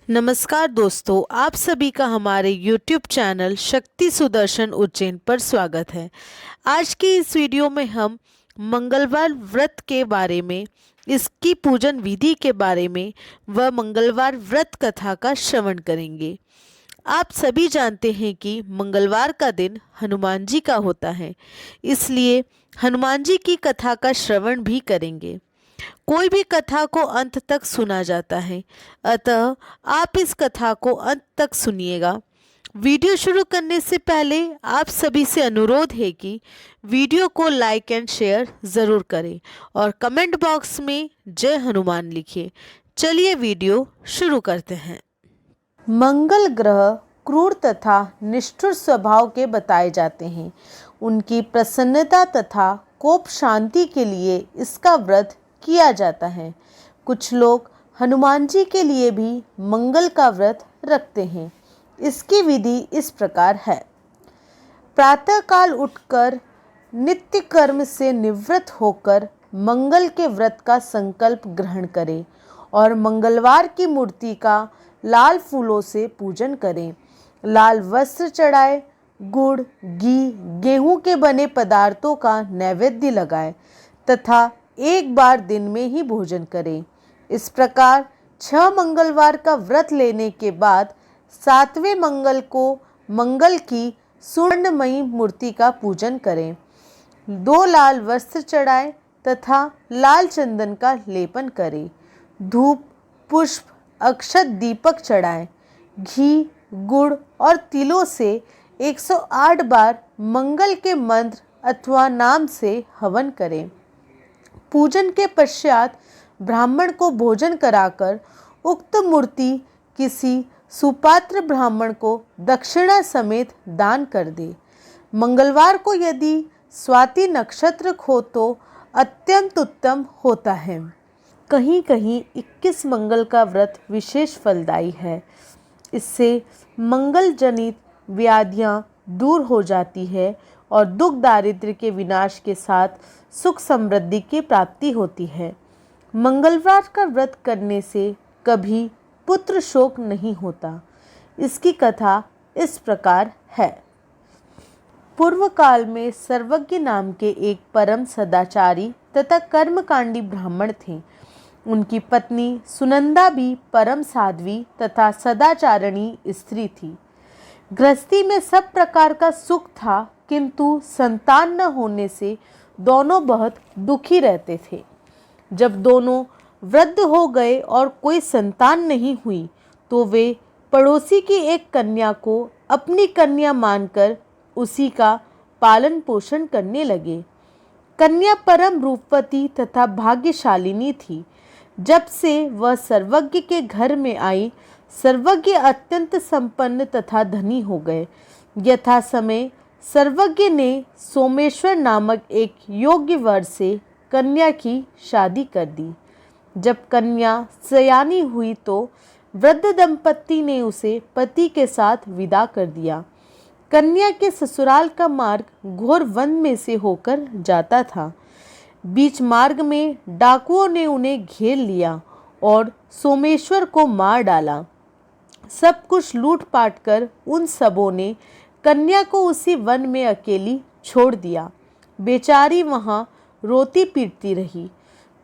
नमस्कार दोस्तों, आप सभी का हमारे YouTube चैनल शक्ति सुदर्शन उज्जैन पर स्वागत है। आज की इस वीडियो में हम मंगलवार व्रत के बारे में, इसकी पूजन विधि के बारे में व मंगलवार व्रत कथा का श्रवण करेंगे। आप सभी जानते हैं कि मंगलवार का दिन हनुमान जी का होता है, इसलिए हनुमान जी की कथा का श्रवण भी करेंगे। कोई भी कथा को अंत तक सुना जाता है, अतः आप इस कथा को अंत तक सुनिएगा। वीडियो शुरू करने से पहले आप सभी से अनुरोध है कि वीडियो को लाइक एंड शेयर ज़रूर करें और कमेंट बॉक्स में जय हनुमान लिखिए। चलिए वीडियो शुरू करते हैं। मंगल ग्रह क्रूर तथा निष्ठुर स्वभाव के बताए जाते हैं। उनकी प्रसन्नता तथा कोप शांति के लिए इसका व्रत किया जाता है। कुछ लोग हनुमान जी के लिए भी मंगल का व्रत रखते हैं। इसकी विधि इस प्रकार है। प्रातःकाल उठकर नित्य कर्म से निवृत्त होकर मंगल के व्रत का संकल्प ग्रहण करें और मंगलवार की मूर्ति का लाल फूलों से पूजन करें। लाल वस्त्र चढ़ाए, गुड़, घी, गेहूं के बने पदार्थों का नैवेद्य लगाएं तथा एक बार दिन में ही भोजन करें। इस प्रकार 6 मंगलवार का व्रत लेने के बाद 7वें मंगल को मंगल की स्वर्णमयी मूर्ति का पूजन करें। 2 लाल वस्त्र चढ़ाएं तथा लाल चंदन का लेपन करें। धूप, पुष्प, अक्षत, दीपक चढ़ाएं। घी, गुड़ और तिलों से 108 बार मंगल के मंत्र अथवा नाम से हवन करें। पूजन के पश्चात ब्राह्मण को भोजन कराकर उक्त मूर्ति किसी सुपात्र ब्राह्मण को दक्षिणा समेत दान कर दे। मंगलवार को यदि स्वाति नक्षत्र हो तो अत्यंत उत्तम होता है। कहीं कहीं 21 मंगल का व्रत विशेष फलदायी है। इससे मंगल जनित व्याधियां दूर हो जाती है और दुख दारिद्र्य के विनाश के साथ सुख समृद्धि की प्राप्ति होती है। मंगलवार का व्रत करने से कभी पुत्र शोक नहीं होता। इसकी कथा इस प्रकार है। पूर्व काल में सर्वज्ञ नाम के एक परम सदाचारी तथा कर्मकांडी ब्राह्मण थे। उनकी पत्नी सुनंदा भी परम साध्वी तथा सदाचारणी स्त्री थी। गृहस्थी में सब प्रकार का सुख था, किंतु संतान न होने से दोनों बहुत दुखी रहते थे। जब दोनों वृद्ध हो गए और कोई संतान नहीं हुई तो वे पड़ोसी की एक कन्या को अपनी कन्या मानकर उसी का पालन पोषण करने लगे। कन्या परम रूपवती तथा भाग्यशालिनी थी। जब से वह सर्वज्ञ के घर में आई, सर्वज्ञ अत्यंत संपन्न तथा धनी हो गए। यथा समय सर्वज्ञ ने सोमेश्वर नामक एक योग्य वर से कन्या की शादी कर दी। जब कन्या सयानी हुई तो वृद्ध दंपत्ति ने उसे पति के साथ विदा कर दिया। कन्या के ससुराल का मार्ग घोर वन में से होकर जाता था। बीच मार्ग में डाकुओं ने उन्हें घेर लिया और सोमेश्वर को मार डाला। सब कुछ लूट पाट कर उन सबों ने कन्या को उसी वन में अकेली छोड़ दिया। बेचारी वहां रोती पीटती रही।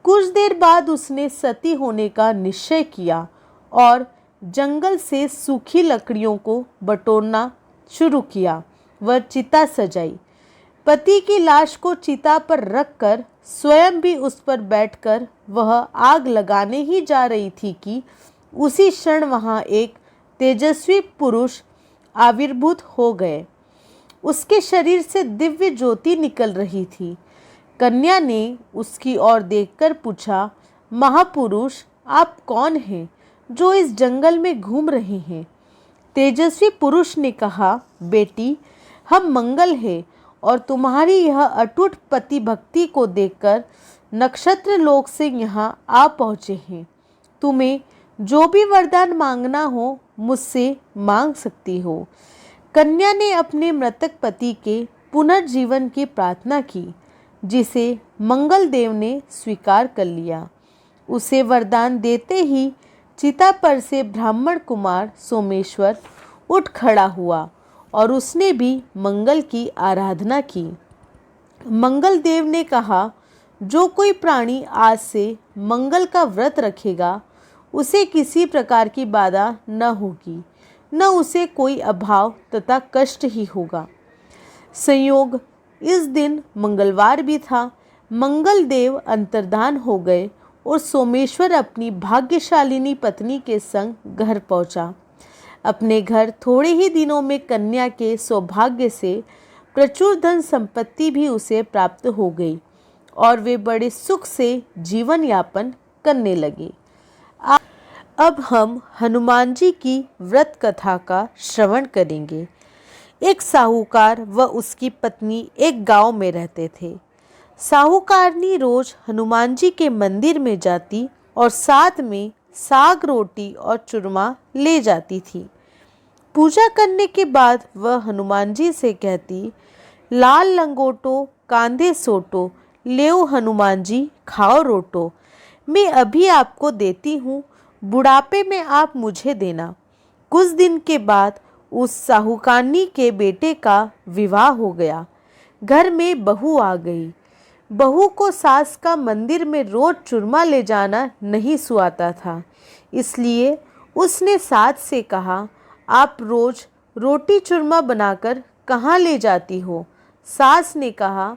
कुछ देर बाद उसने सती होने का निश्चय किया और जंगल से सूखी लकड़ियों को बटोरना शुरू किया। वह चिता सजाई। पति की लाश को चिता पर रखकर स्वयं भी उस पर बैठकर वह आग लगाने ही जा रही थी कि उसी क्षण वहां एक तेजस्वी पुरुष आविर्भूत हो गए। उसके शरीर से दिव्य ज्योति निकल रही थी। कन्या ने उसकी ओर देखकर पूछा, महापुरुष, आप कौन हैं जो इस जंगल में घूम रहे हैं? तेजस्वी पुरुष ने कहा, बेटी, हम मंगल हैं और तुम्हारी यह अटूट पति भक्ति को देखकर नक्षत्र लोक से यहाँ आ पहुँचे हैं। तुम्हें जो भी वरदान मांगना हो मुझसे मांग सकती हो। कन्या ने अपने मृतक पति के पुनर्जीवन की प्रार्थना की, जिसे मंगल देव ने स्वीकार कर लिया। उसे वरदान देते ही चिता पर से ब्राह्मण कुमार सोमेश्वर उठ खड़ा हुआ और उसने भी मंगल की आराधना की। मंगल देव ने कहा, जो कोई प्राणी आज से मंगल का व्रत रखेगा उसे किसी प्रकार की बाधा न होगी, न उसे कोई अभाव तथा कष्ट ही होगा। संयोग इस दिन मंगलवार भी था। मंगल देव अंतर्धान हो गए और सोमेश्वर अपनी भाग्यशालिनी पत्नी के संग घर पहुंचा। अपने घर थोड़े ही दिनों में कन्या के सौभाग्य से प्रचुर धन संपत्ति भी उसे प्राप्त हो गई और वे बड़े सुख से जीवन यापन करने लगे। अब हम हनुमान जी की व्रत कथा का श्रवण करेंगे। एक साहूकार व उसकी पत्नी एक गांव में रहते थे। साहूकारनी रोज हनुमान जी के मंदिर में जाती और साथ में साग रोटी और चूरमा ले जाती थी। पूजा करने के बाद वह हनुमान जी से कहती, लाल लंगोटो कांधे सोटो, लेओ हनुमान जी खाओ रोटो। मैं अभी आपको देती हूँ, बुढ़ापे में आप मुझे देना। कुछ दिन के बाद उस साहूकारनी के बेटे का विवाह हो गया। घर में बहू आ गई। बहू को सास का मंदिर में रोज चूरमा ले जाना नहीं सुहाता था, इसलिए उसने सास से कहा, आप रोज रोटी चूरमा बनाकर कहाँ ले जाती हो? सास ने कहा,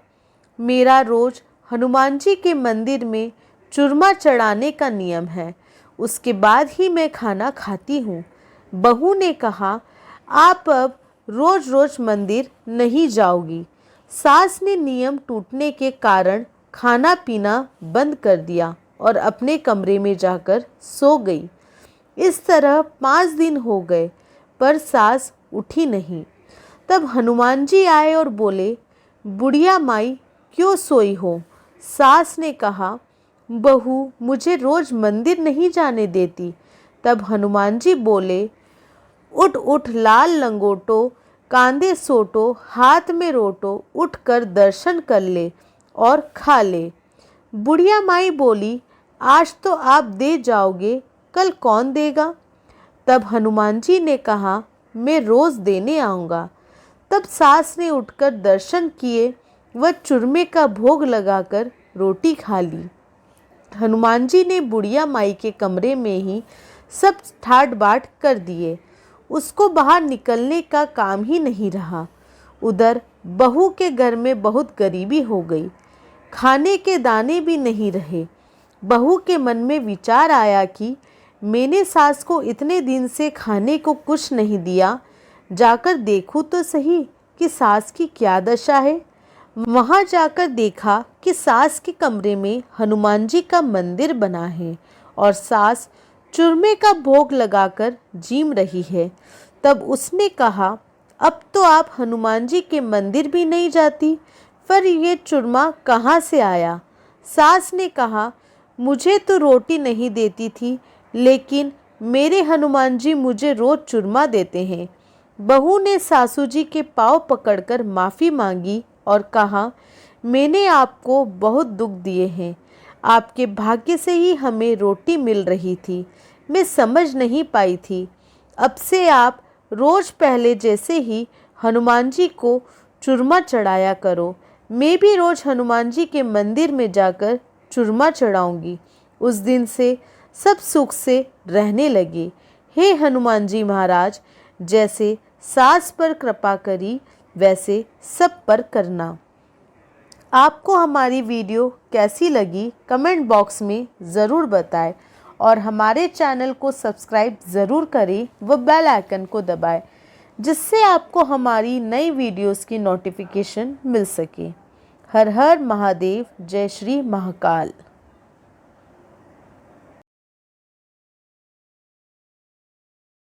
मेरा रोज हनुमान जी के मंदिर में चूरमा चढ़ाने का नियम है, उसके बाद ही मैं खाना खाती हूँ। बहू ने कहा, आप अब रोज रोज मंदिर नहीं जाओगी। सास ने नियम टूटने के कारण खाना पीना बंद कर दिया और अपने कमरे में जाकर सो गई। इस तरह 5 दिन हो गए पर सास उठी नहीं। तब हनुमान जी आए और बोले, बुढ़िया माई क्यों सोई हो? सास ने कहा, बहू मुझे रोज मंदिर नहीं जाने देती। तब हनुमान जी बोले, उठ उठ लाल लंगोटो, कांधे सोटो, हाथ में रोटो, उठकर दर्शन कर ले और खा ले। बुढ़िया माई बोली, आज तो आप दे जाओगे, कल कौन देगा? तब हनुमान जी ने कहा, मैं रोज देने आऊँगा। तब सास ने उठकर दर्शन किए व चूरमे का भोग लगाकर रोटी खा ली। हनुमान जी ने बुढ़िया माई के कमरे में ही सब ठाट बाट कर दिए। उसको बाहर निकलने का काम ही नहीं रहा। उधर बहू के घर में बहुत गरीबी हो गई, खाने के दाने भी नहीं रहे। बहू के मन में विचार आया कि मैंने सास को इतने दिन से खाने को कुछ नहीं दिया, जाकर देखूं तो सही कि सास की क्या दशा है। वहां जाकर देखा कि सास के कमरे में हनुमान जी का मंदिर बना है और सास चूरमे का भोग लगाकर जीम रही है। तब उसने कहा, अब तो आप हनुमान जी के मंदिर भी नहीं जाती, पर ये चूरमा कहाँ से आया? सास ने कहा, मुझे तो रोटी नहीं देती थी, लेकिन मेरे हनुमान जी मुझे रोज चूरमा देते हैं। बहू ने सासू जी के पाँव पकड़कर माफ़ी मांगी और कहा, मैंने आपको बहुत दुख दिए हैं, आपके भाग्य से ही हमें रोटी मिल रही थी, मैं समझ नहीं पाई थी। अब से आप रोज पहले जैसे ही हनुमान जी को चूरमा चढ़ाया करो। मैं भी रोज हनुमान जी के मंदिर में जाकर चूरमा चढ़ाऊंगी। उस दिन से सब सुख से रहने लगे। हे हनुमान जी महाराज, जैसे सास पर कृपा करी वैसे सब पर करना। आपको हमारी वीडियो कैसी लगी कमेंट बॉक्स में ज़रूर बताएं और हमारे चैनल को सब्सक्राइब ज़रूर करें व बेल आइकन को दबाएं, जिससे आपको हमारी नई वीडियोस की नोटिफिकेशन मिल सके। हर हर महादेव, जय श्री महाकाल।